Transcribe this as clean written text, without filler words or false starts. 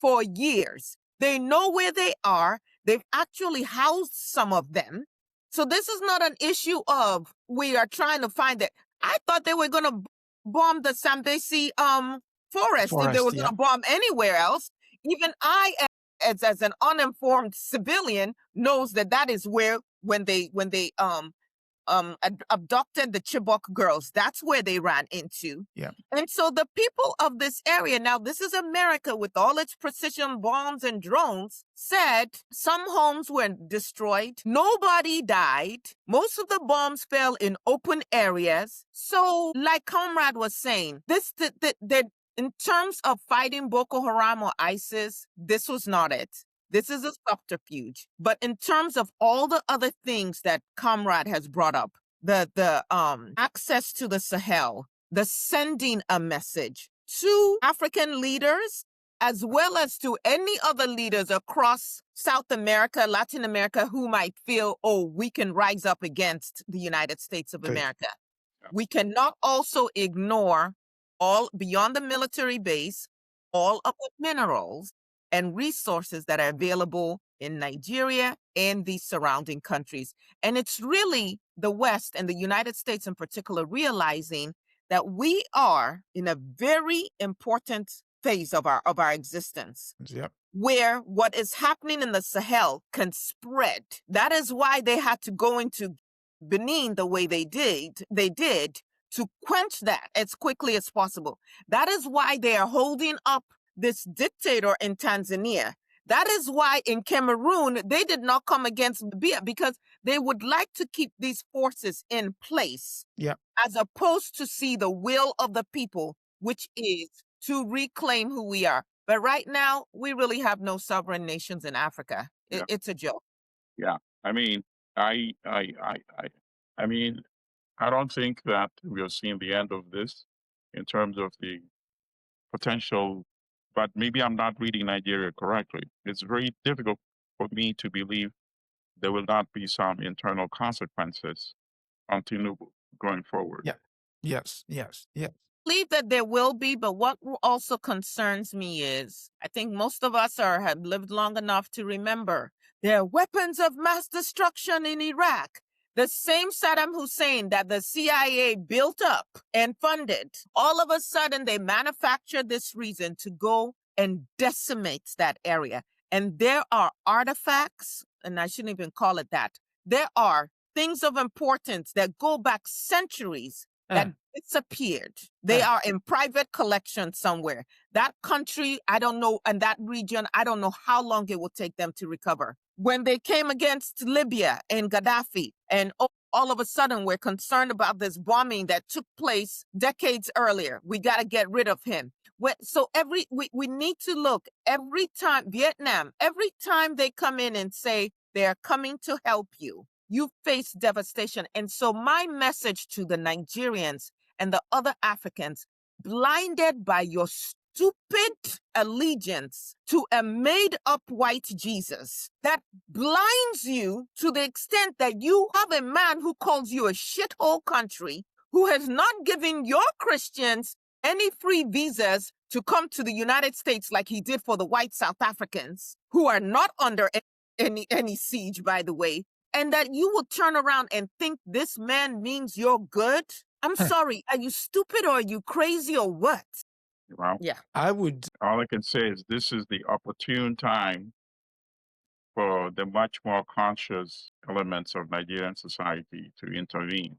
for years. They know where they are. They've actually housed some of them. So this is not an issue of we are trying to find it. I thought they were going to bomb the Sambesi forest if they were going to bomb anywhere else. Even I, as an uninformed civilian, knows that is where when they abducted the Chibok girls, that's where they ran into. Yeah. And so the people of this area, now this is America with all its precision bombs and drones, said some homes were destroyed. Nobody died. Most of the bombs fell in open areas. So like Comrade was saying, in terms of fighting Boko Haram or ISIS, this was not it. This is a subterfuge. But in terms of all the other things that Comrade has brought up, the access to the Sahel, the sending a message to African leaders, as well as to any other leaders across South America, Latin America, who might feel, oh, we can rise up against the United States of America. Yeah. We cannot also ignore all beyond the military base, all of the minerals and resources that are available in Nigeria and the surrounding countries. And it's really the West and the United States in particular realizing that we are in a very important phase of our existence. Yep. Where what is happening in the Sahel can spread. That is why they had to go into Benin the way they did to quench that as quickly as possible. That is why they are holding up this dictator in Tanzania. That is why in Cameroon, they did not come against Biya because they would like to keep these forces in place. Yeah. As opposed to see the will of the people, which is to reclaim who we are. But right now, we really have no sovereign nations in Africa. Yeah. It's a joke. Yeah. I mean, I mean, I don't think that we are seeing the end of this in terms of the potential, but maybe I'm not reading Nigeria correctly. It's very difficult for me to believe there will not be some internal consequences on Tinubu going forward. Yeah. Yes. I believe that there will be, but what also concerns me is I think most of us have lived long enough to remember there are weapons of mass destruction in Iraq. The same Saddam Hussein that the CIA built up and funded, all of a sudden they manufactured this reason to go and decimate that area. And there are artifacts, and I shouldn't even call it that. There are things of importance that go back centuries that disappeared. They are in private collection somewhere. That country, I don't know, and that region, I don't know how long it will take them to recover. When they came against Libya and Gaddafi, and all of a sudden we're concerned about this bombing that took place decades earlier. We got to get rid of him. So we need to look every time, Vietnam, every time they come in and say they're coming to help you, you face devastation. And so my message to the Nigerians and the other Africans, blinded by your stupid allegiance to a made-up white Jesus that blinds you to the extent that you have a man who calls you a shithole country, who has not given your Christians any free visas to come to the United States like he did for the white South Africans, who are not under any siege, by the way, and that you will turn around and think this man means you're good? I'm sorry. Are you stupid or are you crazy or what? Well, Yeah. all I can say is this is the opportune time for the much more conscious elements of Nigerian society to intervene.